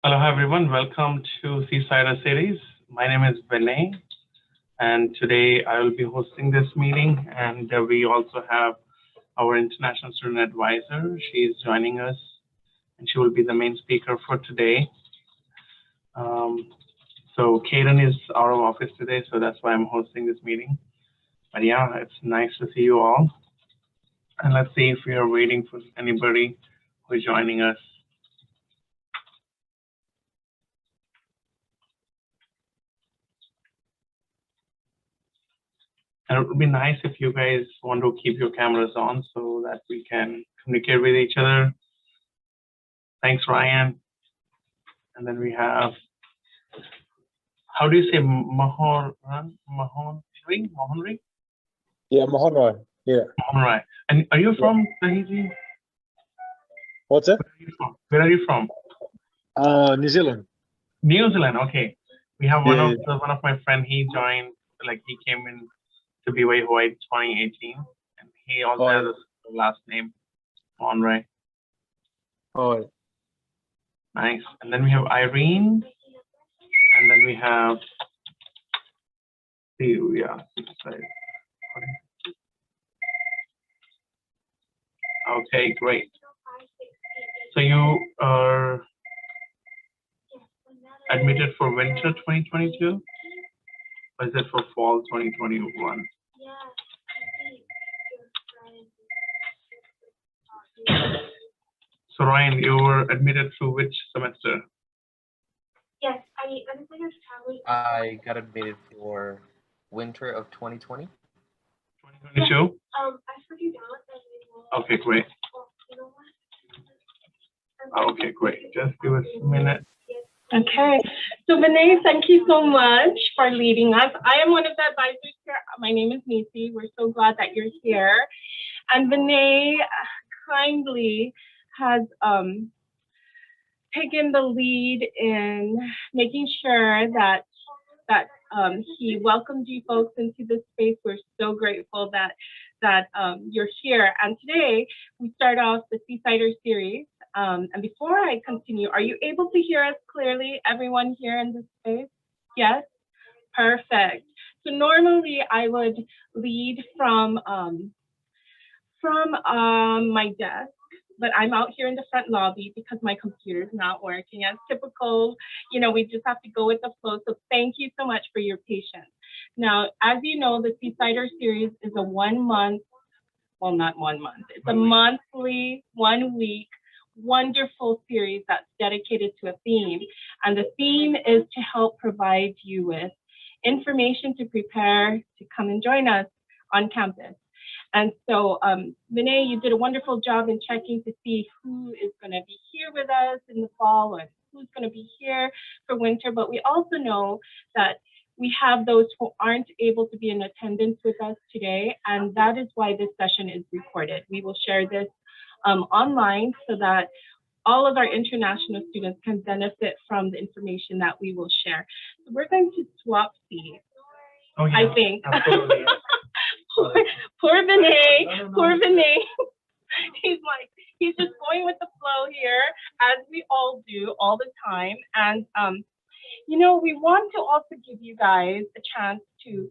Hello, everyone. Welcome to Seasider Series. My name is Vinay, and today I will be hosting this meeting. And we also have our international student advisor. She is joining us, and she will be the main speaker for today. So Kaden is out of office today, so that's why I'm hosting this meeting. But yeah, it's nice to see you all. And let's see if we are waiting for anybody who is joining us. And it would be nice if you guys want to keep your cameras on so that we can communicate with each other. Thanks, Ryan. And then we have, how do you say Mahonri? Yeah, Mahonri. Yeah. Mahonri. And are you from Tahiti? What's it? Where are you from? New Zealand. New Zealand. Okay. We have one Yeah. of my friend. He joined, like he came in to BYU Hawaii 2018, and he also has a last name, Mahonri. Oh. Nice. And then we have Irene, and then we have Okay, great. So you are admitted for winter 2022, or is it for fall 2021? So Ryan, you were admitted through which semester? Yes, I got admitted for winter of 2020. 2022? I forget that. Okay, great. Okay, great. Just give us a minute. Okay, so Vinay, thank you so much for leading us. I am one of the advisors here. My name is Nisi. We're so glad that you're here. And Vinay kindly has taken the lead in making sure that he welcomed you folks into this space. We're so grateful that you're here. And today we start off the Seasider series. And before I continue, are you able to hear us clearly, everyone here in this space? Yes? Perfect. So normally I would lead from my desk, but I'm out here in the front lobby because my computer's not working as typical. You know, we just have to go with the flow. So thank you so much for your patience. Now, as you know, the Seasider series is a 1 month, well, not 1 month, it's a monthly, 1 week, wonderful series that's dedicated to a theme. And the theme is to help provide you with information to prepare to come and join us on campus. And so, Vinay, you did a wonderful job in checking to see who is going to be here with us in the fall and who's going to be here for winter. But we also know that we have those who aren't able to be in attendance with us today. And that is why this session is recorded. We will share this online so that all of our international students can benefit from the information that we will share. So we're going to swap seats, Oh, yeah, I think. Absolutely. Poor Vinay. He's just going with the flow here, as we all do all the time. And you know, we want to also give you guys a chance to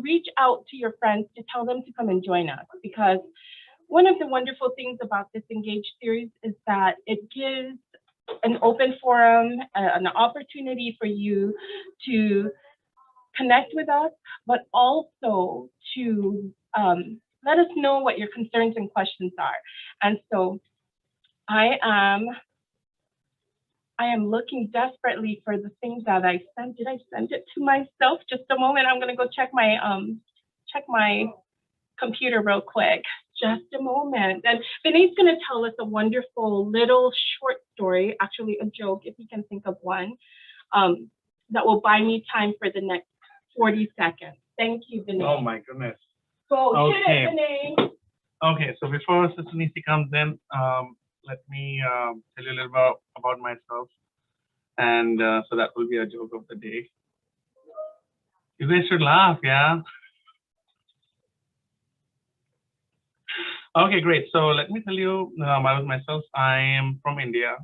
reach out to your friends to tell them to come and join us, because one of the wonderful things about this Engage series is that it gives an open forum, an opportunity for you to connect with us, but also to let us know what your concerns and questions are. And so I am looking desperately for the thing that I sent. Did I send it to myself? Just a moment. I'm going to go check my computer real quick. Just a moment. And Vinay's going to tell us a wonderful little short story, actually a joke, if he can think of one, that will buy me time for the next 40 seconds. Thank you, Vinay. Oh my goodness. So hit it, Vinay. Okay, so before Sister Nisi comes in, let me tell you a little bit about myself. And so that will be a joke of the day. You guys should laugh, yeah? Okay, great. So let me tell you about myself. I am from India.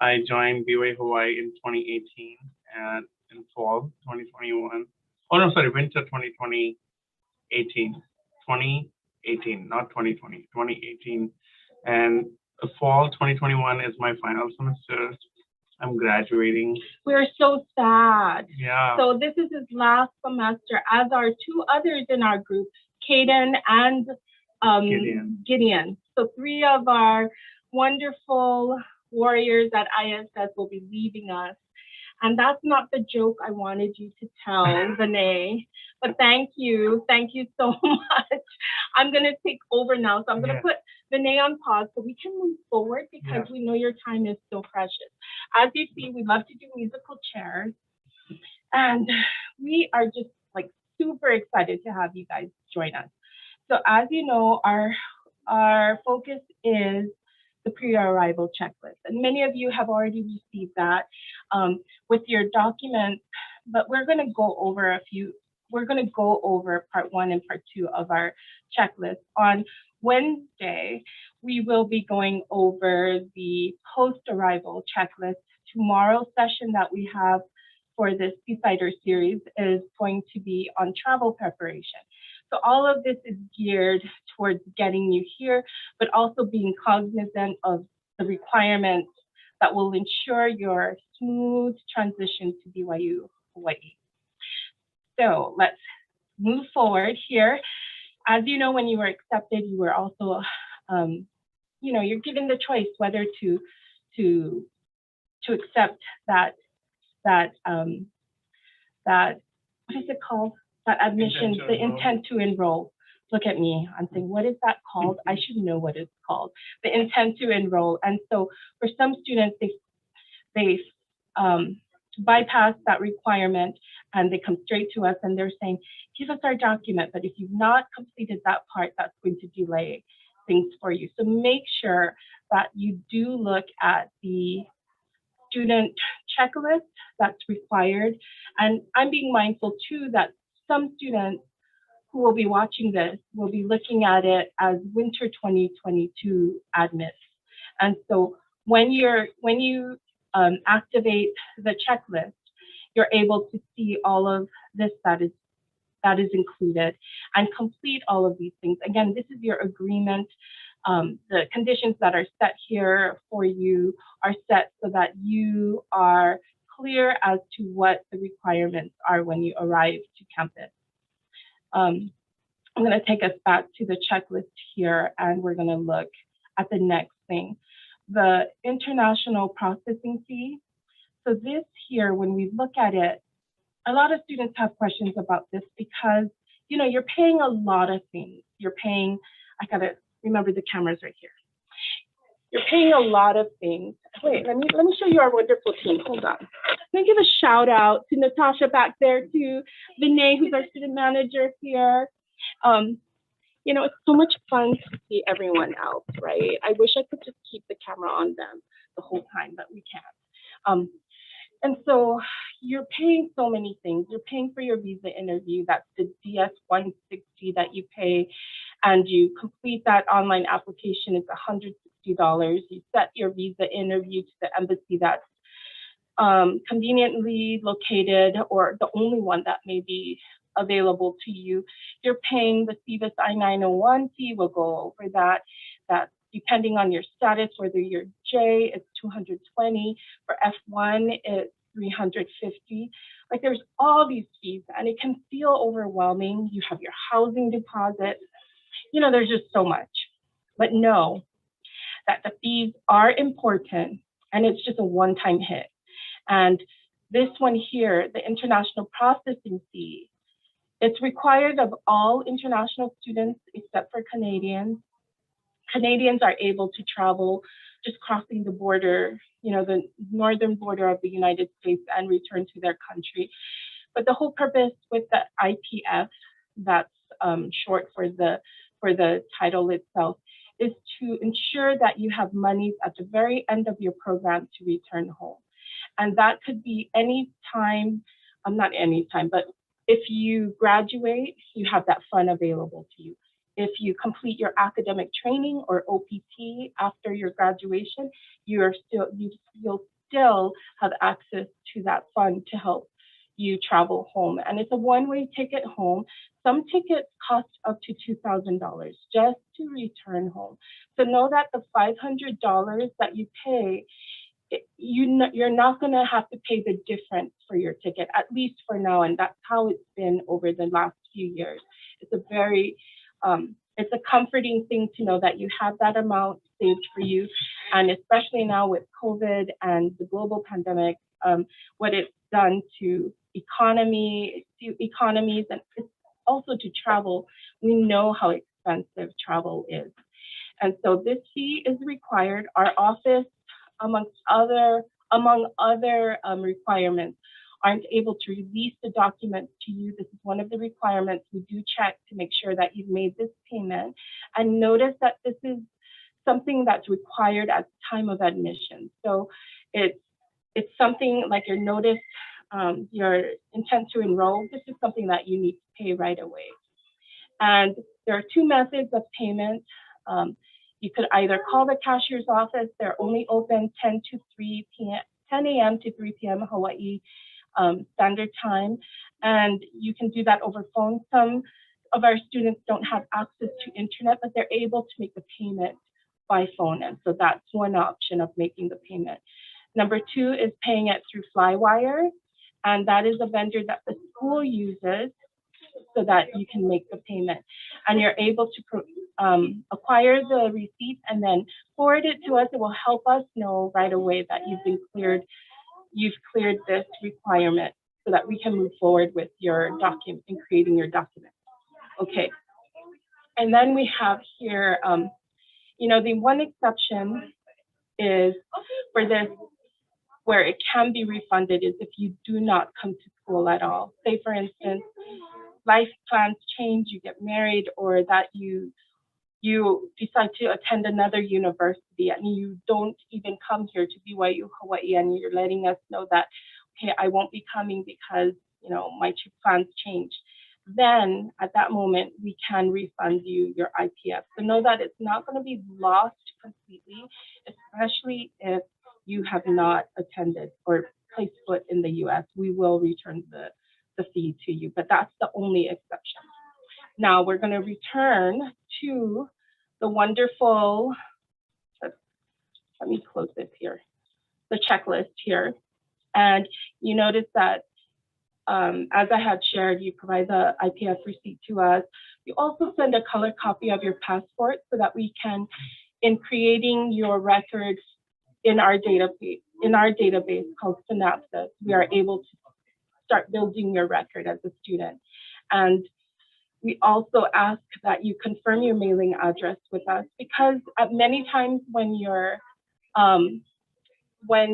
I joined BYU Hawaii in 2018 and in fall 2021. Oh no, sorry, winter 2018. 2018, not 2020, 2018. And fall 2021 is my final semester. I'm graduating. We're so sad. Yeah. So this is his last semester, as are two others in our group, Caden and Gideon. So three of our wonderful warriors at ISS will be leaving us. And that's not the joke I wanted you to tell, Vinay. But thank you so much. I'm gonna take over now. So I'm gonna put Vinay on pause so we can move forward because we know your time is so precious. As you see, we love to do musical chairs. And we are just like super excited to have you guys join us. So as you know, our focus is the pre-arrival checklist. And many of you have already received that with your documents, but we're gonna go over part 1 and part 2 of our checklist. On Wednesday, we will be going over the post-arrival checklist. Tomorrow's session that we have for this Seasider series is going to be on travel preparation. So all of this is geared towards getting you here, but also being cognizant of the requirements that will ensure your smooth transition to BYU Hawaii. So let's move forward here. As you know, when you were accepted, you were also, you're given the choice whether to accept that what is it called? That admission, the intent to enroll. Look at me, I'm saying, what is that called? I should know what it's called. The intent to enroll. And so for some students, they bypass that requirement and they come straight to us and they're saying, give us our document. But if you've not completed that part, that's going to delay things for you. So make sure that you do look at the student checklist that's required. And I'm being mindful too that some students who will be watching this will be looking at it as winter 2022 admits. And so when you activate the checklist, you're able to see all of this that is included and complete all of these things. Again, this is your agreement. The conditions that are set here for you are set so that you are clear as to what the requirements are when you arrive to campus. I'm going to take us back to the checklist here, and we're going to look at the next thing, the international processing fee. So this here, when we look at it, a lot of students have questions about this because, you're paying a lot of things. You're paying, I got to remember the camera's right here. You're paying a lot of things. Wait, let me show you our wonderful team. Hold on. Let me give a shout out to Natasha back there, to Vinay, who's our student manager here. It's so much fun to see everyone else, right? I wish I could just keep the camera on them the whole time, but we can't. And so you're paying so many things. You're paying for your visa interview. That's the DS-160 that you pay, and you complete that online application. It's $160. You set your visa interview to the embassy that's conveniently located or the only one that may be available to you. You're paying the CBIS I-901 fee. We'll go over that. That's depending on your status, whether you're J, it's $220. For F1, it's $350. Like, there's all these fees, and it can feel overwhelming. You have your housing deposit. There's just so much. But know that the fees are important, and it's just a one-time hit. And this one here, the international processing fee, it's required of all international students except for Canadians. Canadians are able to travel just crossing the border, the northern border of the United States, and return to their country. But the whole purpose with the IPF, that's short for the title itself, is to ensure that you have monies at the very end of your program to return home. And that could be any time, not any time, but if you graduate, you have that fund available to you. if you complete your academic training or OPT after your graduation, you'll still have access to that fund to help you travel home. And it's a one-way ticket home. Some tickets cost up to $2,000 just to return home. So know that the $500 that you pay, you're not going to have to pay the difference for your ticket, at least for now. And that's how it's been over the last few years. It's a very, it's a comforting thing to know that you have that amount saved for you. And especially now with COVID and the global pandemic, what it's done to economies and also to travel, we know how expensive travel is. And so this fee is required. Our office, among other requirements, aren't able to release the documents to you. This is one of the requirements. We do check to make sure that you've made this payment. And notice that this is something that's required at the time of admission. So it's something like your notice, your intent to enroll. This is something that you need to pay right away. And there are two methods of payment. You could either call the cashier's office. They're only open 10 a.m. to 3 p.m. Hawaii Standard Time. And you can do that over phone. Some of our students don't have access to internet, but they're able to make the payment by phone. And so that's one option of making the payment. Number two is paying it through Flywire. And that is a vendor that the school uses so that you can make the payment. And you're able to acquire the receipt and then forward it to us. It will help us know right away that you've cleared this requirement so that we can move forward with your document and creating your document. Okay. And then we have here, the one exception is for this, where it can be refunded, is if you do not come to school at all. Say, for instance, life plans change, you get married, or that you decide to attend another university and you don't even come here to BYU Hawaii, and you're letting us know that, okay, I won't be coming because my plans change. Then at that moment, we can refund you your IPF. So know that it's not going to be lost completely, especially if you have not attended or placed foot in the US. We will return the fee to you, but that's the only exception. Now we're going to return to the wonderful, let me close this here, the checklist here. And you notice that as I had shared, you provide the IPF receipt to us. You also send a color copy of your passport so that we can, in creating your records in our database called Synapses, we are able to start building your record as a student. And we also ask that you confirm your mailing address with us, because many times when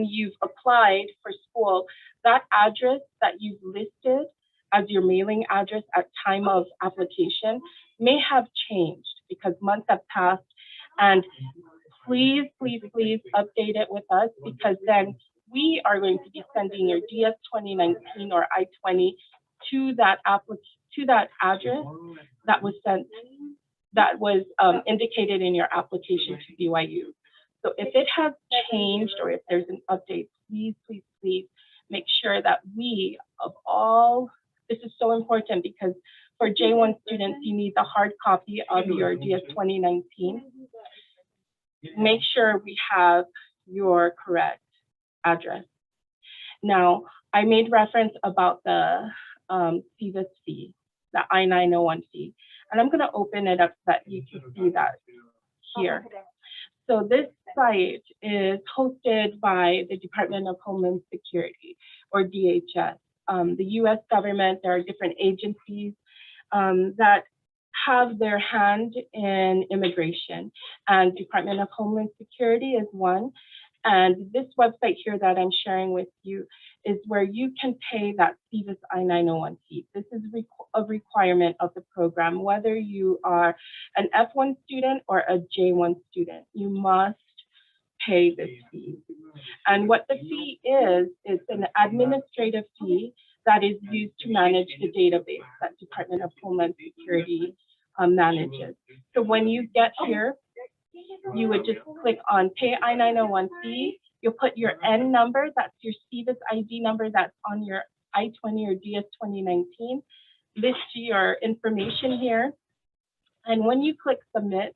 you've applied for school, that address that you've listed as your mailing address at time of application may have changed because months have passed. And please, please, please update it with us, because then we are going to be sending your DS 2019 or I-20 to that address that was sent, that was indicated in your application to BYU. So if it has changed or if there's an update, please, please, please make sure that we, this is so important, because for J1 students, you need the hard copy of your DS 2019. Make sure we have your correct address. Now, I made reference about the CVIS fee, the I-901 fee, and I'm going to open it up so that you can see that here. So this site is hosted by the Department of Homeland Security, or DHS. The US government, there are different agencies that have their hand in immigration, and Department of Homeland Security is one. And this website here that I'm sharing with you is where you can pay that CVIS I-901 fee. This is a requirement of the program. Whether you are an F1 student or a J1 student, you must pay this fee. And what the fee is an administrative fee that is used to manage the database that Department of Homeland Security manages. So when you get here, you would just click on Pay I-901 You'll put your N number, that's your CBIS ID number that's on your I-20 or DS 2019. List your information here. And when you click Submit,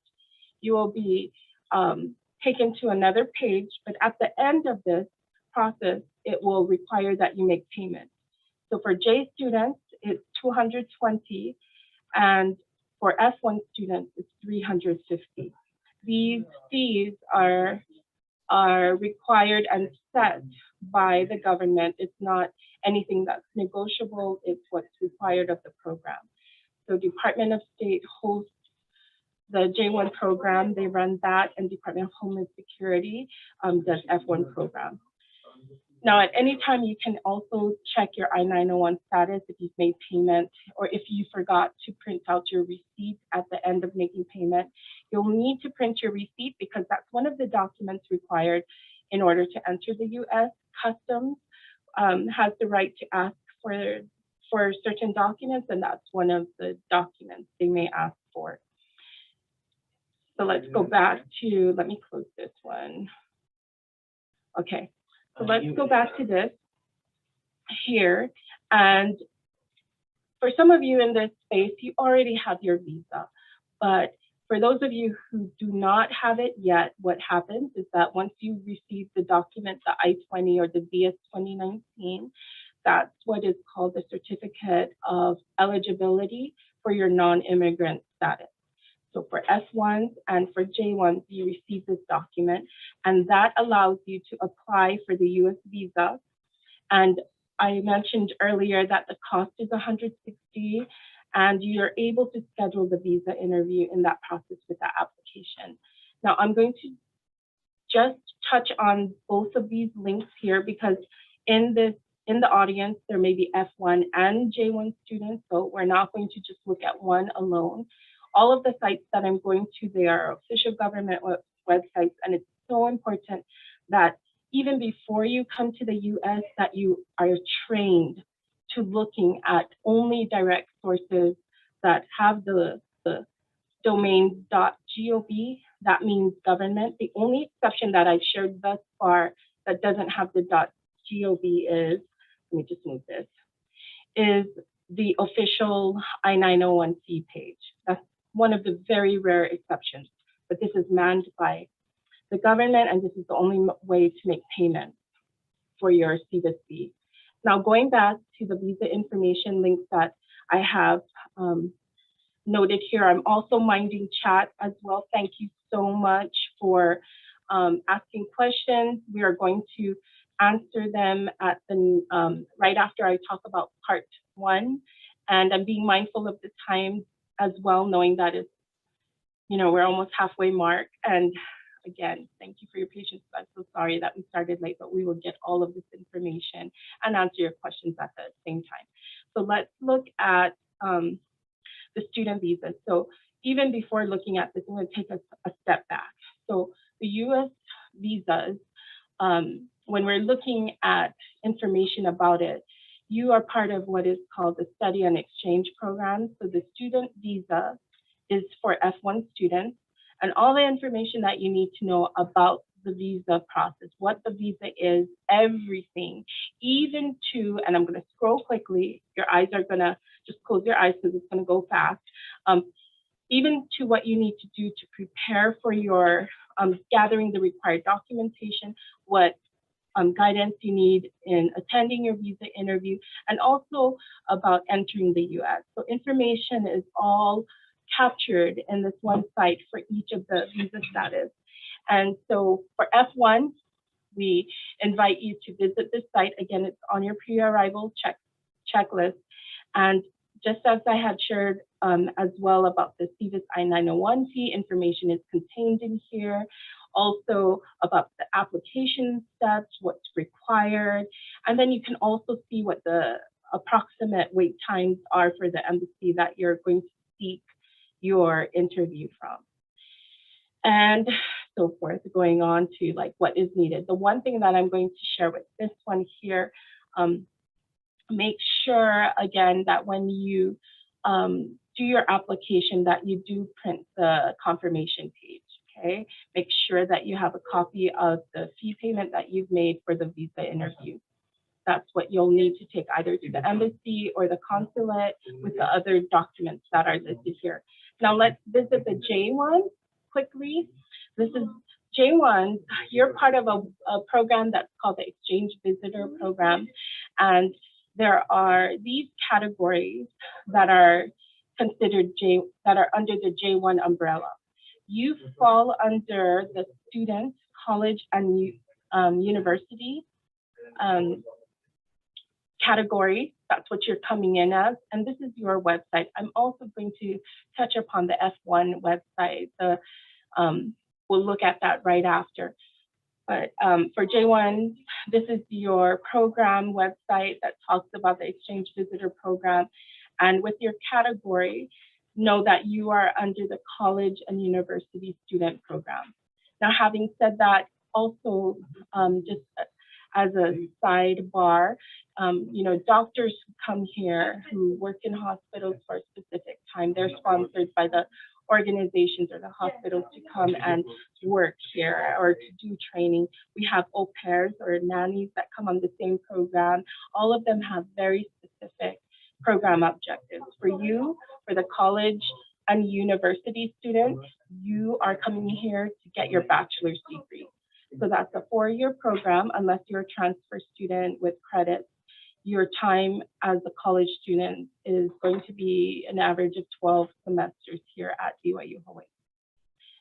you will be taken to another page. But at the end of this process, it will require that you make payment. So for J students, it's $220. And for F1 students, it's $350. These fees are required and set by the government. It's not anything that's negotiable. It's what's required of the program. So Department of State hosts the J1 program. They run that, and Department of Homeland Security does F1 program. Now, at any time, you can also check your I-901 status if you've made payment, or if you forgot to print out your receipt at the end of making payment. You'll need to print your receipt because that's one of the documents required in order to enter the U.S. Customs has the right to ask for certain documents, and that's one of the documents they may ask for. So let's go back to, let me close this one. Okay. So let's go back to this here. And for some of you in this space, you already have your visa. But for those of you who do not have it yet, what happens is that once you receive the document, the I-20 or the DS 2019, that's what is called the Certificate of Eligibility for your non-immigrant status. So for S1s and for J1s, you receive this document, and that allows you to apply for the US visa. And I mentioned earlier that the cost is $160, and you're able to schedule the visa interview in that process with that application. Now, I'm going to just touch on both of these links here because in the audience, there may be F1 and J1 students, so we're not going to just look at one alone. All of the sites that I'm going to, they are official government websites, and it's so important that even before you come to the US, that you are trained to looking at only direct sources that have the domain .gov, that means government. The only exception that I've shared thus far that doesn't have the .gov is, let me just move this, is the official I-901 page. That's one of the very rare exceptions, but this is manned by the government, and this is the only way to make payments for your CBP. Now, going back to the visa information links that I have noted here, I'm also minding chat as well. Thank you so much for asking questions. We are going to answer them at the right after I talk about part 1, and I'm being mindful of the time as well, knowing that it's, we're almost halfway mark. And again, thank you for your patience. I'm so sorry that we started late, but we will get all of this information and answer your questions at the same time. So let's look at the student visa. So even before looking at this, I'm going to take a step back. So the US visas, when we're looking at information about it, you are part of what is called the Study and Exchange Program. So the student visa is for F1 students, and all the information that you need to know about the visa process, what the visa is, everything, even to, and I'm going to scroll quickly, your eyes are going to, just close your eyes because it's going to go fast, even to what you need to do to prepare for your gathering the required documentation, what guidance you need in attending your visa interview, and also about entering the US. So information is all captured in this one site for each of the visa status. And so for F1, we invite you to visit this site. Again, it's on your pre-arrival checklist. And just as I had shared as well about the CBIS I-901 fee, information is contained in here. Also about the application steps, what's required. And then you can also see what the approximate wait times are for the embassy that you're going to seek your interview from. And so forth, going on to like what is needed. The one thing that I'm going to share with this one here, make sure again that when you do your application that you do print the confirmation page, okay? Make sure that you have a copy of the fee payment that you've made for the visa interview. That's what you'll need to take either to the embassy or the consulate with the other documents that are listed here. Now let's visit the J1 quickly. This is J1, you're part of a program that's called the Exchange Visitor Program. And there are these categories that are considered that are under the J1 umbrella. You fall under the student, college, and university category. That's what you're coming in as, and this is your website. I'm also going to touch upon the F1 website. We'll look at that right after. But for J1, this is your program website that talks about the Exchange Visitor Program. And with your category, know that you are under the college and university student program. Now, having said that, also just as a sidebar, you know, doctors who come here who work in hospitals for a specific time, they're sponsored by the organizations or the hospitals to come and work here or to do training. We have au pairs or nannies that come on the same program. All of them have very specific program objectives. For you, for the college and university students, you are coming here to get your bachelor's degree. So that's a 4-year program, unless you're a transfer student with credits. Your time as a college student is going to be an average of 12 semesters here at BYU Hawaii.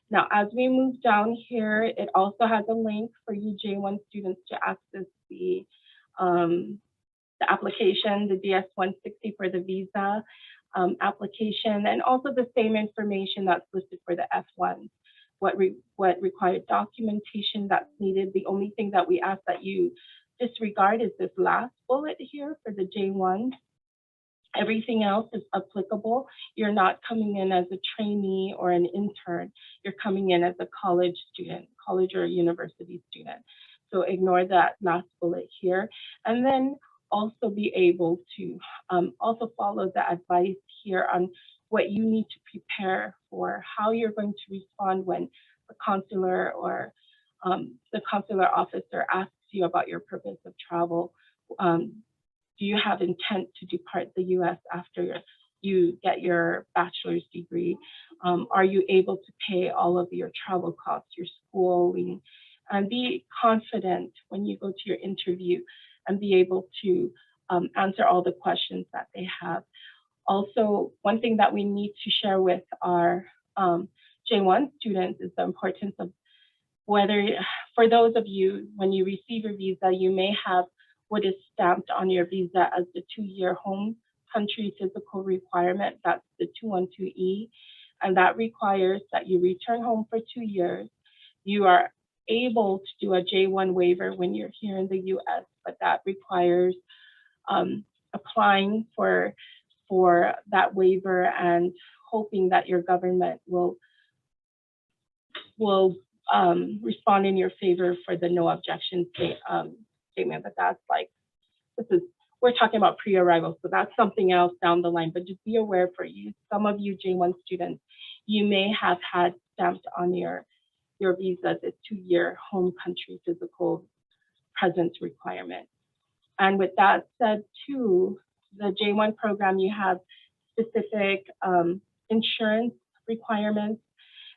Now, as we move down here, it also has a link for you J1 students to access the application, the DS-160 for the visa application, and also the same information that's listed for the F1. What required documentation that's needed. The only thing that we ask that you disregard is this last bullet here for the J1. Everything else is applicable. You're not coming in as a trainee or an intern. You're coming in as a college student, college or university student. So ignore that last bullet here. And then also be able to also follow the advice here on what you need to prepare for, how you're going to respond when the consular or the consular officer asks you about your purpose of travel. Do you have intent to depart the US after you get your bachelor's degree? Are you able to pay all of your travel costs, your schooling? And be confident when you go to your interview and be able to answer all the questions that they have. Also, one thing that we need to share with our J1 students is the importance of whether, for those of you, when you receive your visa, you may have what is stamped on your visa as the 2-year home country physical requirement. That's the 212E. And that requires that you return home for 2 years. You are able to do a J1 waiver when you're here in the US, but that requires applying for that waiver and hoping that your government will respond in your favor for the no objection statement. But that's like, we're talking about pre-arrival, so that's something else down the line. But just be aware for you, some of you J1 students, you may have had stamped on your visa this 2-year home country physical presence requirement. And with that said too, the J1 program, you have specific insurance requirements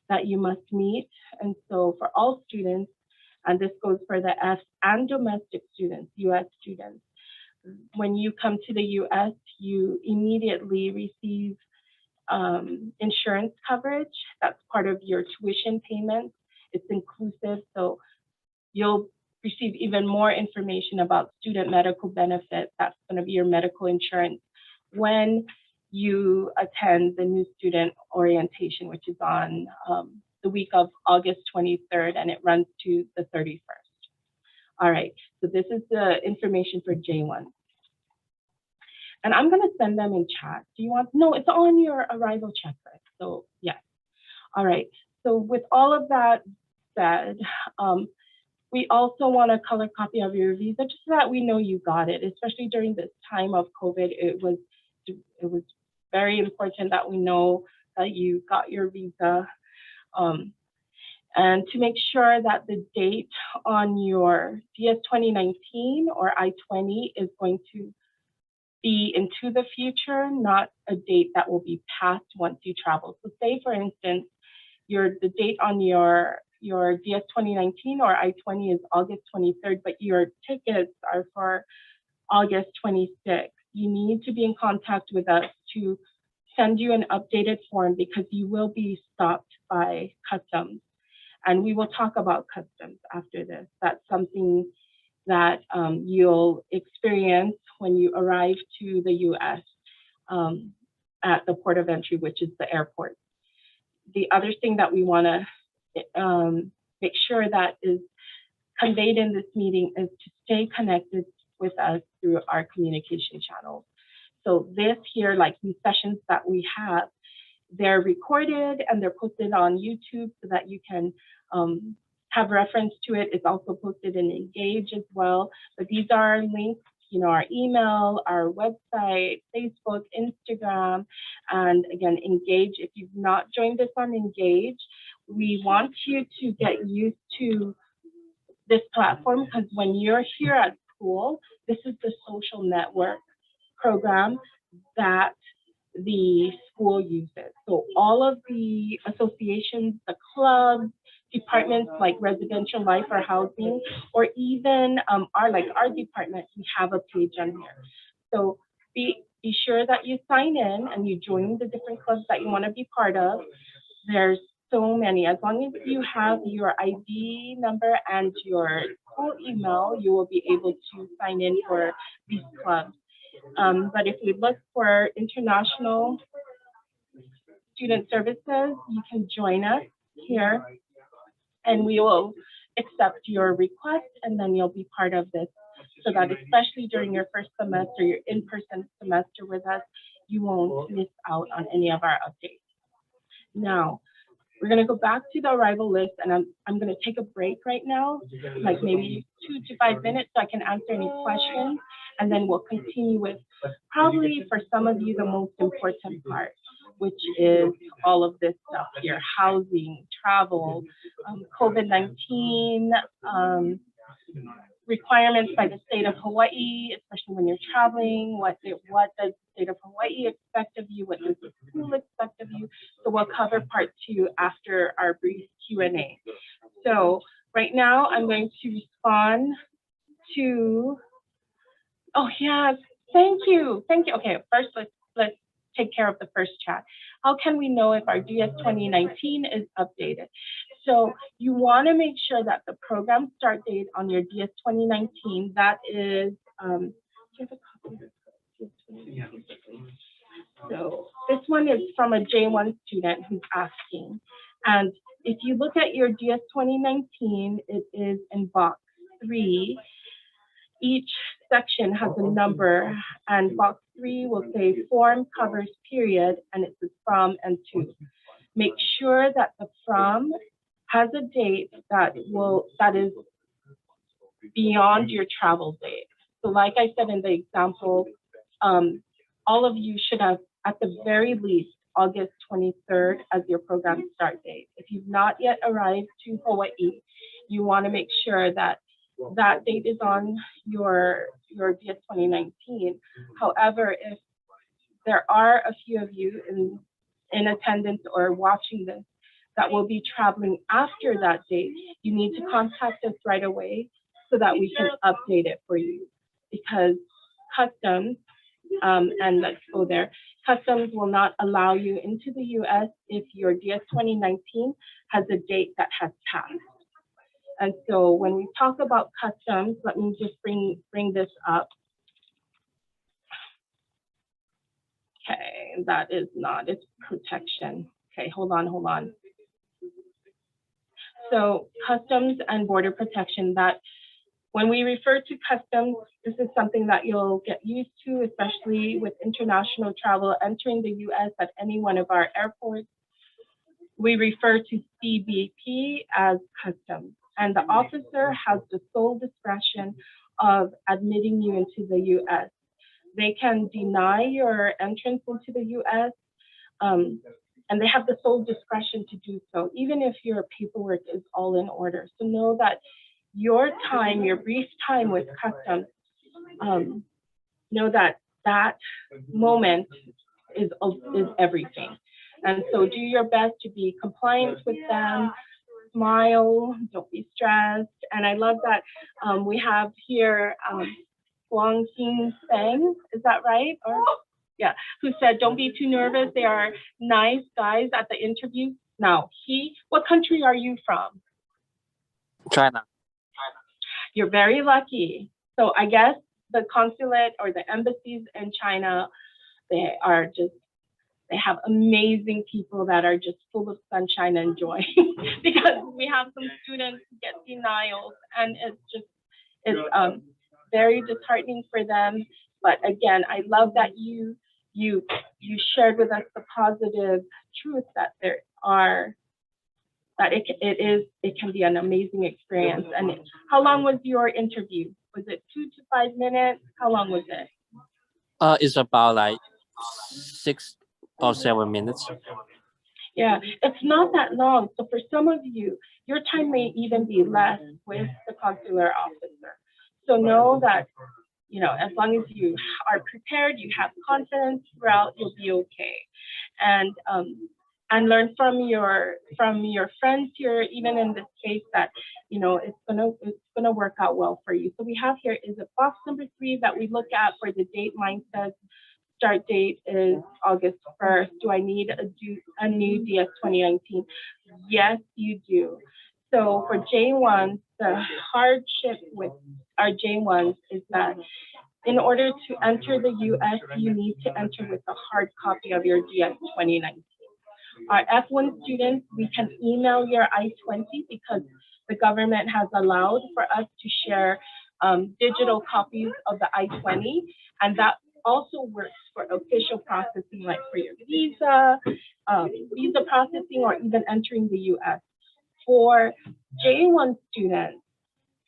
that you must meet. And so for all students, and this goes for the F and domestic students, US students, when you come to the US, you immediately receive insurance coverage. That's part of your tuition payment. It's inclusive, so you'll receive even more information about student medical benefit. That's going to be your medical insurance when you attend the new student orientation, which is on the week of August 23rd, and it runs to the 31st. All right, so this is the information for J1. And I'm going to send them in chat. Do you want? No, it's on your arrival checklist. So yes. All right. So with all of that said, we also want a color copy of your visa, just so that we know you got it. Especially during this time of COVID, it was very important that we know that you got your visa. And to make sure that the date on your DS 2019 or I-20 is going to be into the future, not a date that will be passed once you travel. So say, for instance, the date on your DS 2019 or I-20 is August 23rd, but your tickets are for August 26th. You need to be in contact with us to send you an updated form because you will be stopped by customs. And we will talk about customs after this. That's something that you'll experience when you arrive to the US at the port of entry, which is the airport. The other thing that we want to make sure that is conveyed in this meeting is to stay connected with us through our communication channels. So this here, like these sessions that we have, they're recorded and they're posted on YouTube so that you can have reference to it. It's also posted in Engage as well. But these are links, our email, our website, Facebook, Instagram, and again, Engage. If you've not joined us on Engage, we want you to get used to this platform because when you're here at school, this is the social network program that the school uses. So all of the associations, the clubs, departments like residential life or housing, or even our department, we have a page on here. So be sure that you sign in and you join the different clubs that you want to be part of. There's so many. As long as you have your ID number and your school email, you will be able to sign in for these clubs. But if we look for international student services, you can join us here and we will accept your request and then you'll be part of this so that especially during your first semester, your in-person semester with us, you won't miss out on any of our updates. Now, we're going to go back to the arrival list and I'm going to take a break right now, like maybe 2 to 5 minutes so I can answer any questions. And then we'll continue with probably for some of you the most important part, which is all of this stuff here, housing, travel, COVID-19, requirements by the state of Hawaii, especially when you're traveling, what does the state of Hawaii expect of you, what does the school expect of you. So we'll cover part 2 after our brief Q&A. So right now I'm going to respond to, oh yes, thank you. Okay, first let's take care of the first chat. How can we know if our DS 2019 is updated? So you want to make sure that the program start date on your DS 2019, that is, do you have a copy of this? Yeah. So this one is from a J1 student who's asking. And if you look at your DS 2019, it is in box 3. Each section has a number, and box 3 will say form covers period, and it says from and to. Make sure that the from has a date that is beyond your travel date. So like I said in the example, all of you should have at the very least August 23rd as your program start date. If you've not yet arrived to Hawaii, you want to make sure that that date is on your DS 2019. However, if there are a few of you in attendance or watching this that will be traveling after that date, you need to contact us right away so that we can update it for you. Because customs, and let's go there, customs will not allow you into the US if your DS 2019 has a date that has passed. And so when we talk about customs, let me just bring this up. Okay, that is not, it's protection. Okay, hold on. So customs and border protection, that when we refer to customs, this is something that you'll get used to, especially with international travel entering the US at any one of our airports. We refer to CBP as customs, and the officer has the sole discretion of admitting you into the US. they can deny your entrance into the U.S. And they have the sole discretion to do so, even if your paperwork is all in order. So know that your time, your brief time with customs, know that that moment is everything. And so do your best to be compliant with them, smile, don't be stressed. And I love that we have here Wang Xin Feng, is that right? Or yeah, who said, don't be too nervous. They are nice guys at the interview. Now, what country are you from? China. You're very lucky. So I guess the consulate or the embassies in China, they have amazing people that are just full of sunshine and joy because we have some students who get denials and it's very disheartening for them. But again, I love that you shared with us the positive truth that it can be an amazing experience. And how long was your interview? Was it 2 to 5 minutes? How long was it? It's about like 6 or 7 minutes. Yeah, it's not that long. So for some of you, your time may even be less with the consular officer. So know that, as long as you are prepared, you have confidence throughout, you'll be okay. And learn from your friends here, even in this case, that it's gonna work out well for you. So we have here is it box number 3 that we look at for the date. Mine says start date is August 1st. Do I need a new DS 2019? Yes, you do. So for J1, the hardship with our J1s is that in order to enter the US, you need to enter with a hard copy of your DS 2019. Our F1 students, we can email your I-20 because the government has allowed for us to share digital copies of the I-20, and that also works for official processing, like for your visa processing, or even entering the US. For J1 students,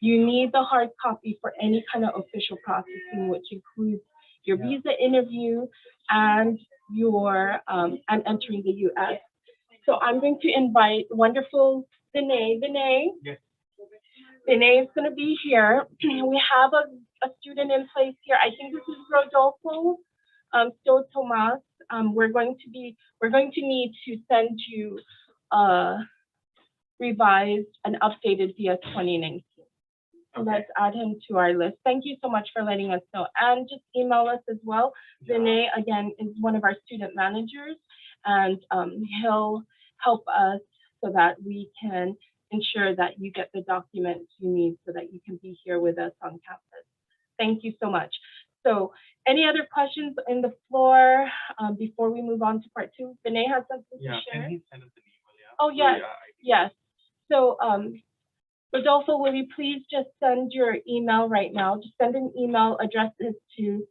you need the hard copy for any kind of official processing, which includes your visa interview and your and entering the US. So I'm going to invite wonderful Vinay. Yes. Vinay is going to be here. We have a student in place here. I think this is Rodolfo Sto Tomas. We're going to need to send you revised and updated DS 2019. Okay. Let's add him to our list. Thank you so much for letting us know. And just email us as well. Vinay, again, is one of our student managers, and he'll help us so that we can ensure that you get the documents you need so that you can be here with us on campus. Thank you so much. So any other questions in the floor before we move on to part 2? Vinay has something to share. Can he send us an email? Yeah. Oh, yes, yes. So Rodolfo, will you please just send your email right now? Just send an email, address this to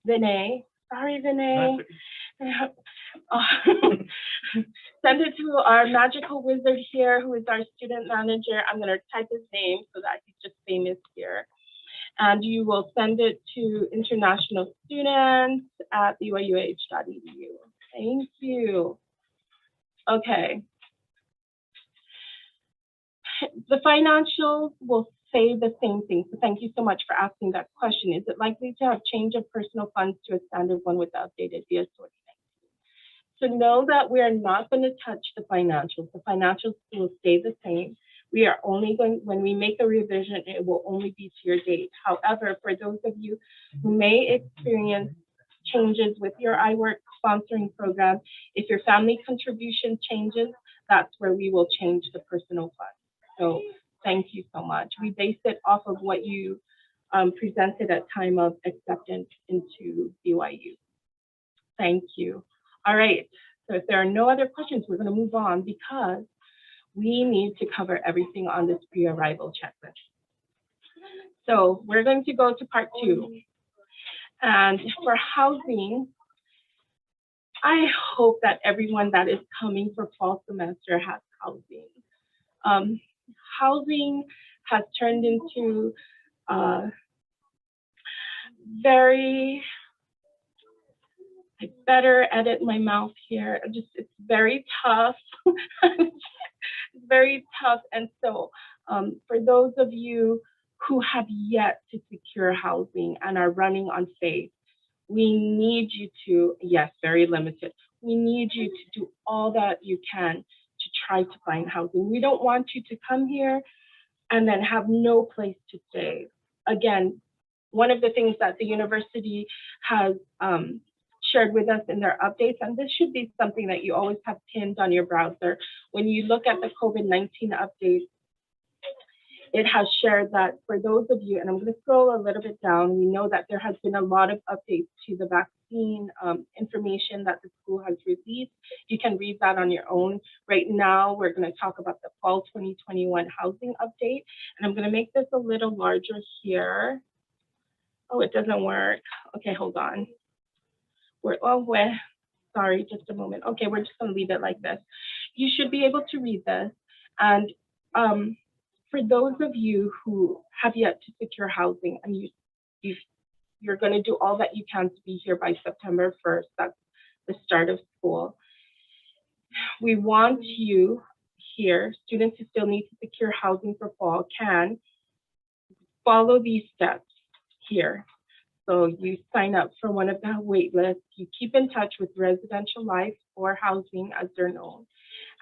Vinay. Sorry, Vinay. Send it to our magical wizard here, who is our student manager. I'm going to type his name so that he's just famous here. And you will send it to international students at BYUH.edu. Thank you. Okay. The financials will say the same thing. So thank you so much for asking that question. Is it likely to have change of personal funds to a standard one with the updated DS 2019? So know that we are not going to touch the financials. The financials will stay the same. We are only going, when we make a revision, it will only be to your date. However, for those of you who may experience changes with your iWork sponsoring program, if your family contribution changes, that's where we will change the personal fund. So thank you so much. We base it off of what you presented at time of acceptance into BYU. Thank you. All right, so if there are no other questions, we're going to move on because we need to cover everything on this pre-arrival checklist. So we're going to go to part 2. And for housing, I hope that everyone that is coming for fall semester has housing. Housing has turned into very I better edit my mouth here. It's very tough. It's very tough. And so for those of you who have yet to secure housing and are running on faith, we need you to, yes, very limited. We need you to do all that you can to try to find housing. We don't want you to come here and then have no place to stay. Again, one of the things that the university has shared with us in their updates, and this should be something that you always have pinned on your browser. When you look at the COVID-19 updates, it has shared that for those of you, and I'm going to scroll a little bit down, we know that there has been a lot of updates to the vaccine information that the school has released. You can read that on your own. Right now, we're going to talk about the fall 2021 housing update, and I'm going to make this a little larger here. Oh, it doesn't work. Okay, hold on. Sorry, just a moment. Okay, we're just going to leave it like this. You should be able to read this. And for those of you who have yet to secure housing and you're going to do all that you can to be here by September 1st, that's the start of school. We want you here, students who still need to secure housing for fall can follow these steps here. So you sign up for one of the wait lists, you keep in touch with Residential Life or Housing as they're known.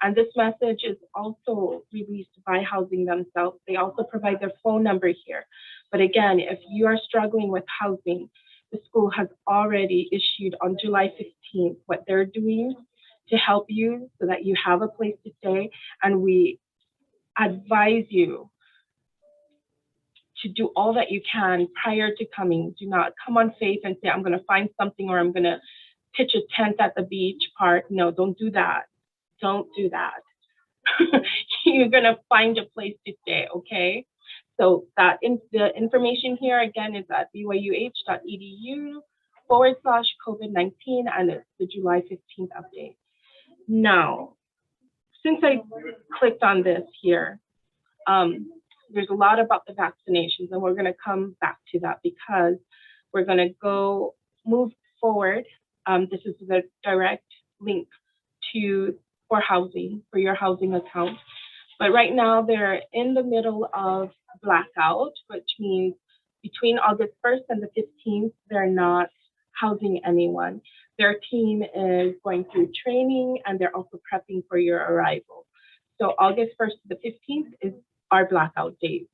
And this message is also released by Housing themselves. They also provide their phone number here. But again, if you are struggling with housing, the school has already issued on July 15th what they're doing to help you so that you have a place to stay. And we advise you to do all that you can prior to coming. Do not come on faith and say, I'm going to find something or I'm going to pitch a tent at the beach park. No, don't do that. Don't do that. You're going to find a place to stay, okay? So the information here again is at byuh.edu/COVID-19 and it's the July 15th update. Now, since I clicked on this here, there's a lot about the vaccinations and we're going to come back to that because we're going to move forward. This is the direct link for your housing account. But right now they're in the middle of blackout, which means between August 1st and the 15th, they're not housing anyone. Their team is going through training and they're also prepping for your arrival. So August 1st to the 15th is our blackout date.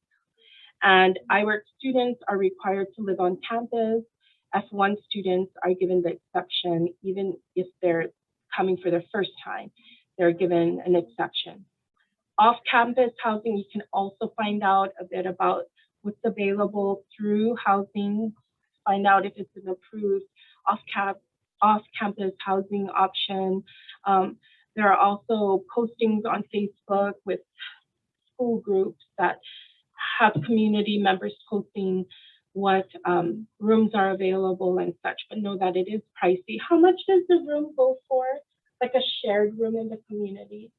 And IWork students are required to live on campus. F1 students are given the exception, even if they're coming for their first time, they're given an exception. Off-campus housing, you can also find out a bit about what's available through housing, find out if it's an approved off-campus housing option. There are also postings on Facebook with school groups that have community members posting what rooms are available and such, but know that it is pricey. How much does the room go for? Like a shared room in the community?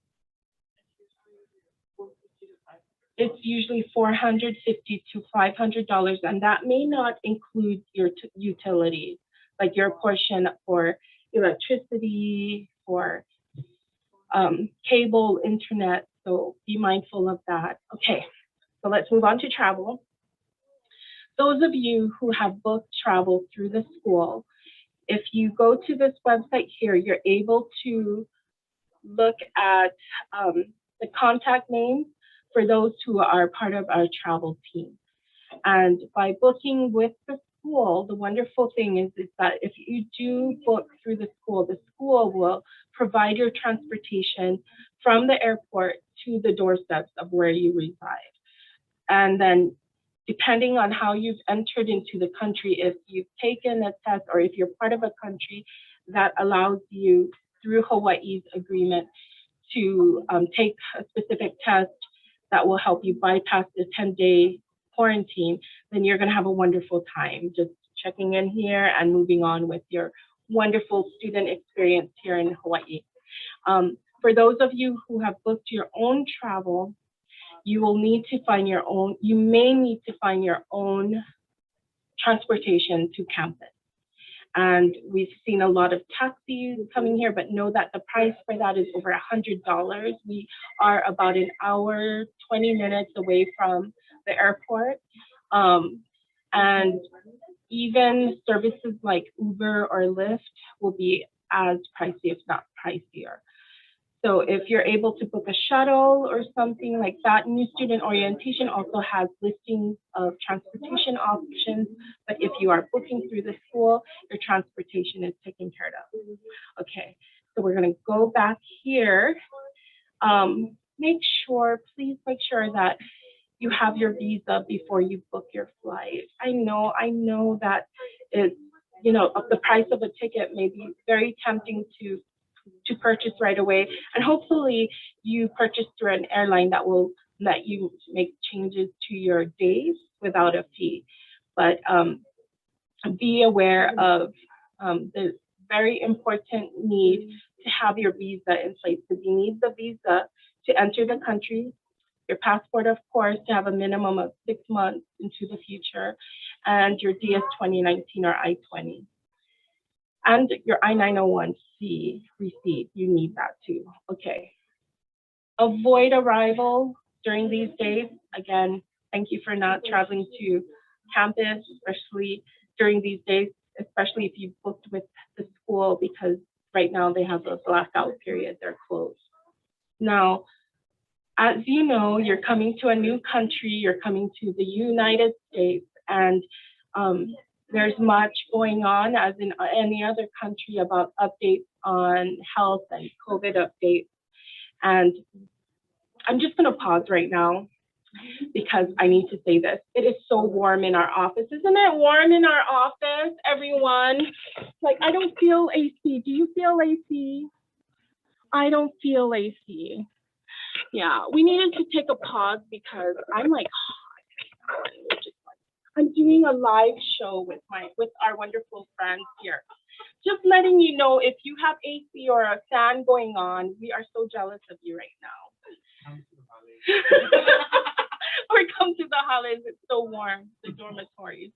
It's usually $450 to $500, and that may not include your utilities, like your portion for electricity, for cable, internet, so be mindful of that. Okay, so let's move on to travel. Those of you who have booked travel through the school, if you go to this website here, you're able to look at the contact names for those who are part of our travel team. And by booking with the school, the wonderful thing is that if you do book through the school will provide your transportation from the airport to the doorsteps of where you reside. And then depending on how you've entered into the country, if you've taken a test or if you're part of a country that allows you through Hawaii's agreement to take a specific test that will help you bypass the 10-day quarantine, then you're going to have a wonderful time just checking in here and moving on with your wonderful student experience here in Hawaii. For those of you who have booked your own travel, you will need to find your own, you may need to find your own transportation to campus. And we've seen a lot of taxis coming here, but know that the price for that is over $100. We are about an hour, 20 minutes away from the airport. And even services like Uber or Lyft will be as pricey, if not pricier. So if you're able to book a shuttle or something like that, New Student Orientation also has listings of transportation options, but if you are booking through the school, your transportation is taken care of. Okay, so we're gonna go back here. Please make sure that you have your visa before you book your flight. I know that it's, the price of a ticket may be very tempting to purchase right away. And hopefully you purchase through an airline that will let you make changes to your days without a fee. But be aware of the very important need to have your visa in place, because you need the visa to enter the country, your passport, of course, to have a minimum of 6 months into the future, and your DS 2019 or I-20. And your I-901C receipt, you need that too. Okay. Avoid arrival during these days. Again, thank you for not traveling to campus, especially during these days, especially if you booked with the school, because right now they have a blackout period, they're closed. Now, as you know, you're coming to a new country, you're coming to the United States, and there's much going on, as in any other country, about updates on health and COVID updates. And I'm just gonna pause right now because I need to say this. It is so warm in our office. Isn't it warm in our office, everyone? Like, I don't feel AC. Do you feel AC? I don't feel AC. Yeah, we needed to take a pause because I'm like hot right now. I'm doing a live show with our wonderful friends here. Just letting you know, if you have AC or a fan going on, we are so jealous of you right now. Or come to the Hollies, it's so warm, the dormitories.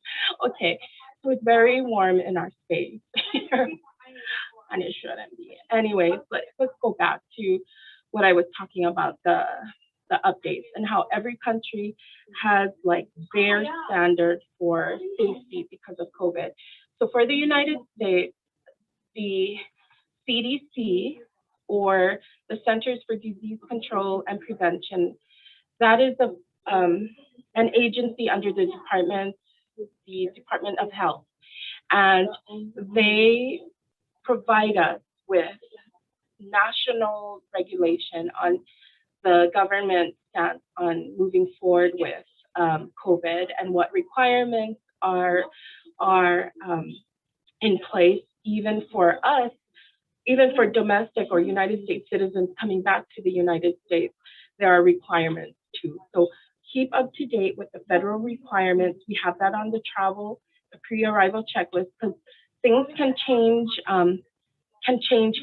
Okay, so it's very warm in our space here. And it shouldn't be. Anyways, let's go back to what I was talking about, the updates, and how every country has like their standard for safety because of COVID. So for the United States, the CDC, or the Centers for Disease Control and Prevention, that is an agency under the Department of Health. And they provide us with national regulation on the government stance on moving forward with COVID, and what requirements are in place, even for us, even for domestic or United States citizens coming back to the United States, there are requirements too. So keep up to date with the federal requirements. We have that on the pre-arrival checklist, because things can change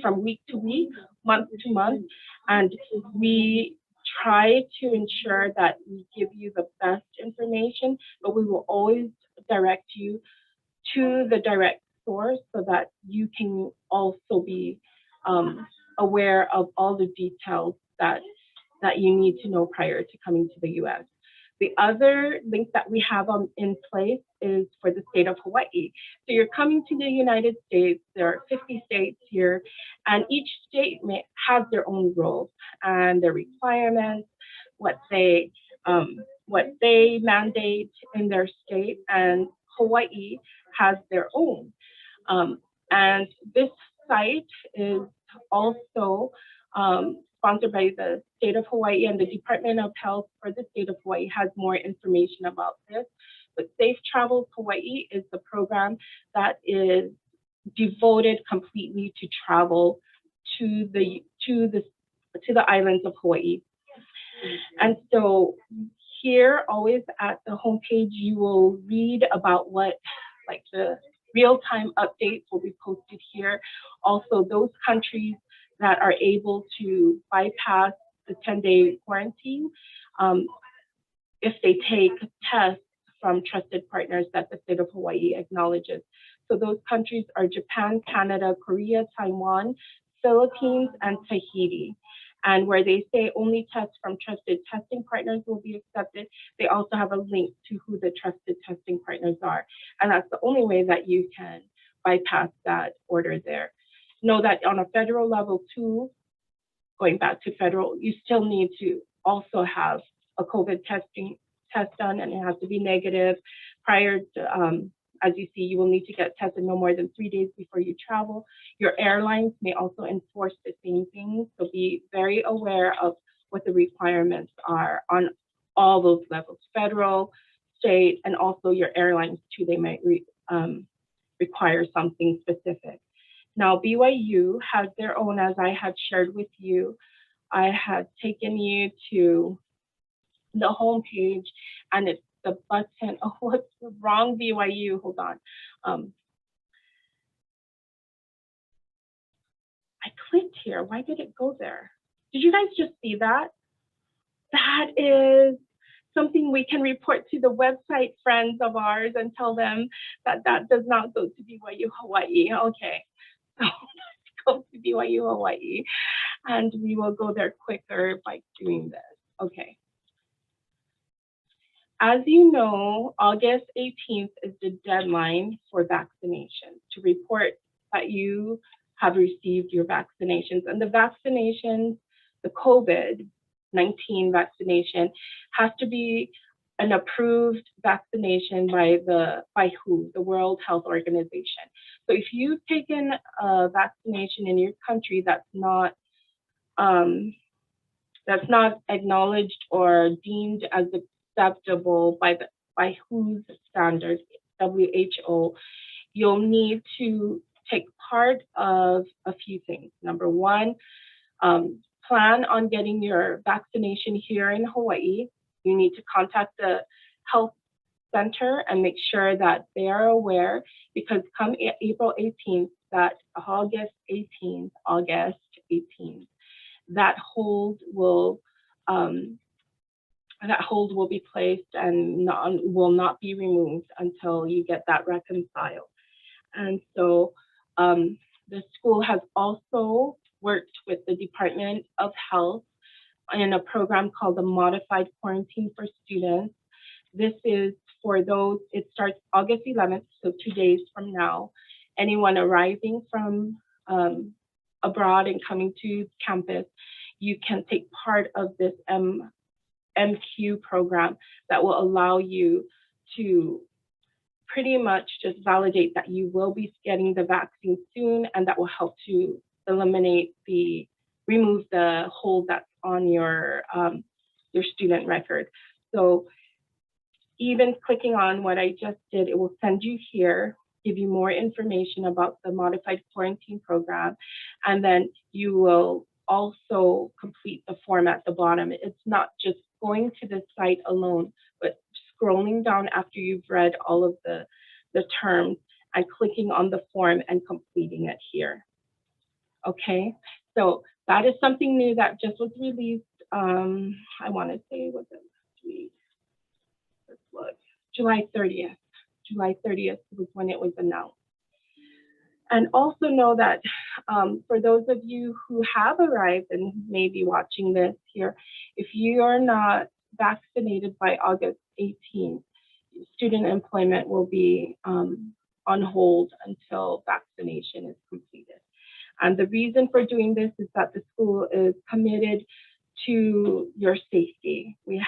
from week to week, month to month, and we try to ensure that we give you the best information, but we will always direct you to the direct source so that you can also be aware of all the details that you need to know prior to coming to the US. The other link that we have in place is for the state of Hawaii. So you're coming to the United States, there are 50 states here, and each state has their own rules and their requirements, what they mandate in their state, and Hawaii has their own. And this site is also sponsored by the state of Hawaii, and the Department of Health for the state of Hawaii has more information about this. But Safe Travels Hawaii is the program that is devoted completely to travel to the islands of Hawaii. And so here, always at the homepage, you will read about what, like, the real-time updates will be posted here. Also, those countries that are able to bypass the 10-day quarantine, if they take tests from trusted partners that the state of Hawaii acknowledges. So those countries are Japan, Canada, Korea, Taiwan, Philippines, and Tahiti. And where they say only tests from trusted testing partners will be accepted, they also have a link to who the trusted testing partners are. And that's the only way that you can bypass that order there. Know that on a federal level too, going back to federal, you still need to also have a COVID test done, and it has to be negative prior to, as you see, you will need to get tested no more than 3 days before you travel. Your airlines may also enforce the same thing, so be very aware of what the requirements are on all those levels, federal, state, and also your airlines too. They might require something specific. Now, BYU has their own, as I had shared with you. I had taken you to the home page, and it's the button. Oh, what's the wrong BYU? Hold on. I clicked here. Why did it go there? Did you guys just see that? That is something we can report to the website friends of ours and tell them that that does not go to BYU Hawaii. Okay, so let's go to BYU Hawaii, and we will go there quicker by doing this. Okay. As you know, August 18th is the deadline for vaccinations, to report that you have received your vaccinations. And the vaccinations, the COVID-19 vaccination, has to be an approved vaccination by WHO, the World Health Organization. So if you've taken a vaccination in your country that's not acknowledged or deemed as acceptable by WHO's standards, WHO, you'll need to take part of a few things. Number one, plan on getting your vaccination here in Hawaii. You need to contact the health center and make sure that they are aware, because come April 18th, that August 18th, that hold will be placed and will not be removed until you get that reconciled. And so the school has also worked with the Department of Health in a program called the Modified Quarantine for Students. This is for those, it starts August 11th, so 2 days from now. Anyone arriving from abroad and coming to campus, you can take part of this MQ program that will allow you to pretty much just validate that you will be getting the vaccine soon, and that will help to remove the hold that's on your student record. So even clicking on what I just did, it will send you here, give you more information about the modified quarantine program, and then you will also complete the form at the bottom. It's not just going to the site alone, but scrolling down after you've read all of the terms and clicking on the form and completing it here. Okay, so that is something new that just was released. I want to say, was it last week? Let's look. July 30th. July 30th was when it was announced. And also know that for those of you who have arrived and may be watching this here, if you are not vaccinated by August 18th, student employment will be on hold until vaccination is completed. And the reason for doing this is that the school is committed to your safety. We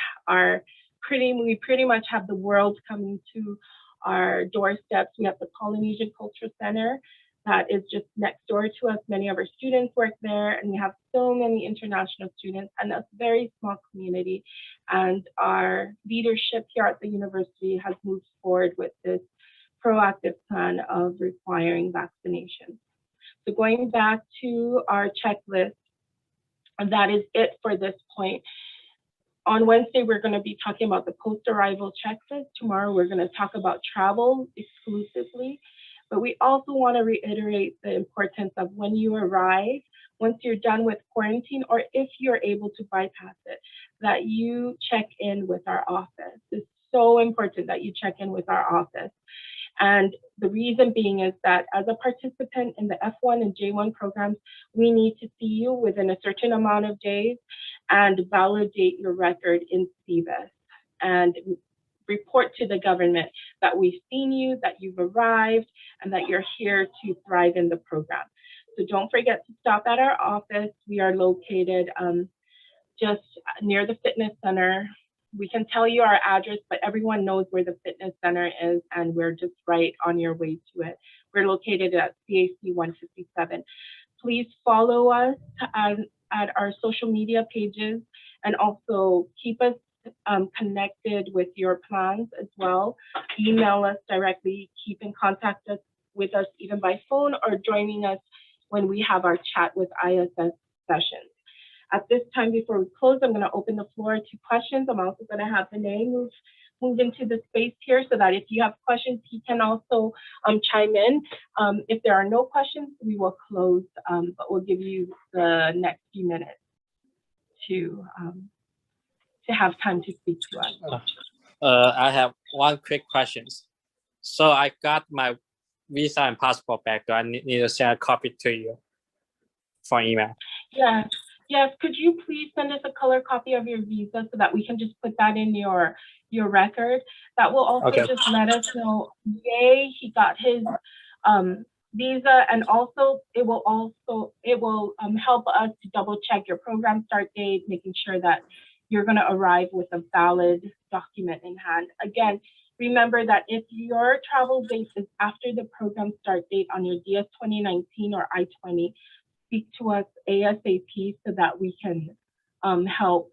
pretty much have the world coming to our doorsteps. We have the Polynesian Cultural Center that is just next door to us. Many of our students work there, and we have so many international students, and a very small community. And our leadership here at the university has moved forward with this proactive plan of requiring vaccination. So going back to our checklist, and that is it for this point. On Wednesday, we're going to be talking about the post-arrival checklist. Tomorrow, we're going to talk about travel exclusively. But we also want to reiterate the importance of when you arrive, once you're done with quarantine, or if you're able to bypass it, that you check in with our office. It's so important that you check in with our office. And the reason being is that as a participant in the F1 and J1 programs, we need to see you within a certain amount of days and validate your record in CBIS and report to the government that we've seen you, that you've arrived, and that you're here to thrive in the program. So don't forget to stop at our office. We are located just near the fitness center. We can tell you our address, but everyone knows where the fitness center is, and we're just right on your way to it. We're located at CAC 157. Please follow us at our social media pages, and also keep us connected with your plans as well. Email us directly, keep in contact with us even by phone, or joining us when we have our chat with ISS sessions. At this time, before we close, I'm going to open the floor to questions. I'm also going to have Vinay move into the space here so that if you have questions, he can also chime in. If there are no questions, we will close, but we'll give you the next few minutes to have time to speak to us. I have one quick question. So I got my visa and passport back. Do I need to send a copy to you for email? Yes. Could you please send us a color copy of your visa so that we can just put that in your record? That will also just let us know, yay, he got his visa, and also it will help us to double check your program start date, making sure that you're going to arrive with a valid document in hand. Again, remember that if your travel date is after the program start date on your DS 2019 or I-20, speak to us ASAP so that we can help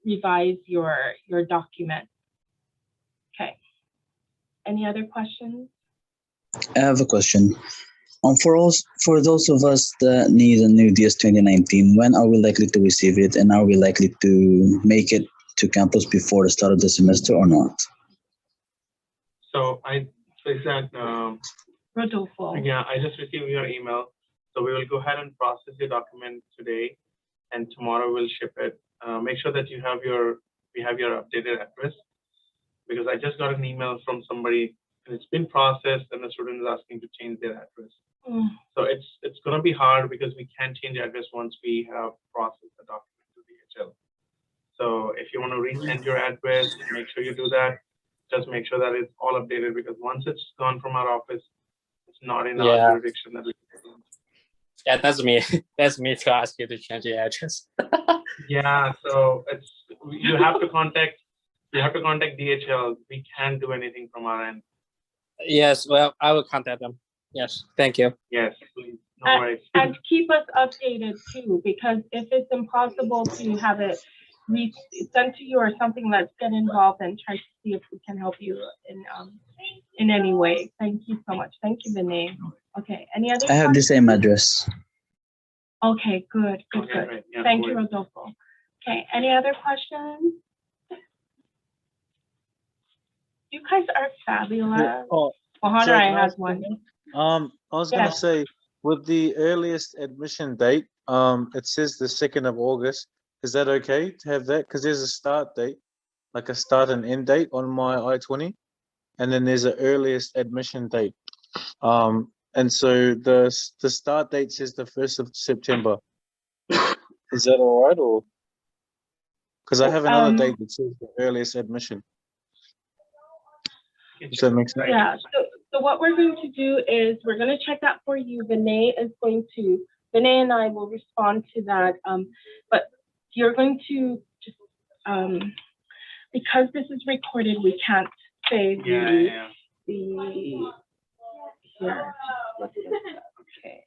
revise your document. Okay. Any other questions? I have a question. For those of us that need a new DS 2019, when are we likely to receive it, and are we likely to make it to campus before the start of the semester or not? So is that Rodolfo. Yeah, I just received your email. So we will go ahead and process your document today, and tomorrow we'll ship it. Make sure that we have your updated address, because I just got an email from somebody and it's been processed and the student is asking to change their address. So it's going to be hard because we can't change address once we have processed the document to DHL. So if you want to resend your address, make sure you do that. Just make sure that it's all updated, because once it's gone from our office, it's not in our jurisdiction that we can. Yeah, that's me. That's me to ask you to change your address. Yeah, so you have to contact DHL. We can't do anything from our end. Yes, well, I will contact them. Yes, thank you. Yes, please. No worries. And keep us updated too, because if it's impossible to have it sent to you or something, let's get involved and try to see if we can help you in any way. Thank you so much. Thank you, Vinay. Okay, any other questions? I have the same address. Okay, good. Great. Yeah, Thank you, Rodolfo. Okay, any other questions? You guys are fabulous. Hunter has one. I was gonna say, with the earliest admission date, it says the 2nd of August. Is that okay to have that? Because there's a start date, like a start and end date on my I-20, and then there's an earliest admission date. And so the start date says the 1st of September. Is that all right, or? Because I have another date that says the earliest admission. Does that make sense? Yeah, so what we're going to do is we're going to check that for you. Vinay and I will respond to that. But you're going to just, because this is recorded, we can't say here. Okay.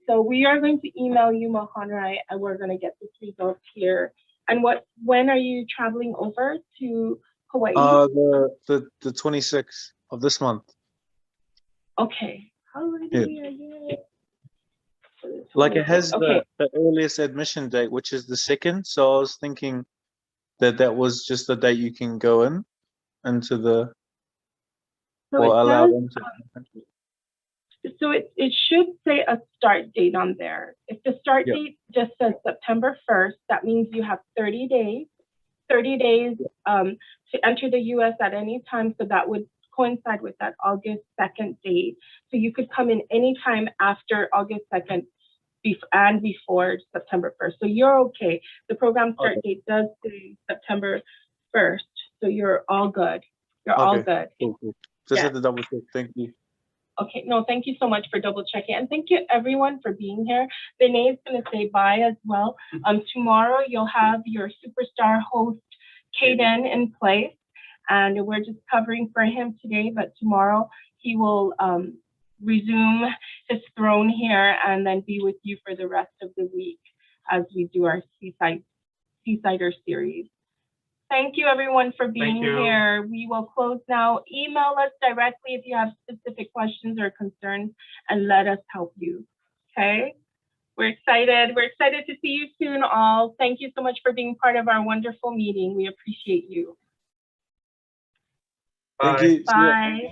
So we are going to email you, Mohanrai, and we're going to get this result here. And when are you traveling over to Hawaii? The 26th of this month. Okay. Like it has the earliest admission date, which is the 2nd. So I was thinking that was just the date you can go into the, or allow them to. So it should say a start date on there. If the start date just says September 1st, that means you have 30 days to enter the US at any time. So that would coincide with that August 2nd date. So you could come in anytime after August 2nd and before September 1st. So you're okay. The program start date does say September 1st. So you're all good. You're all good. Cool. Just Yeah. had to double check. Thank you. Okay, no, thank you so much for double checking. And thank you everyone for being here. Bene's gonna say bye as well. Tomorrow you'll have your superstar host, Kaden, in place. And we're just covering for him today, but tomorrow he will resume his throne here and then be with you for the rest of the week as we do our Seasider series. Thank you everyone for being here. We will close now. Email us directly if you have specific questions or concerns and let us help you, okay? We're excited. We're excited to see you soon all. Thank you so much for being part of our wonderful meeting. We appreciate you. Thank you. Bye.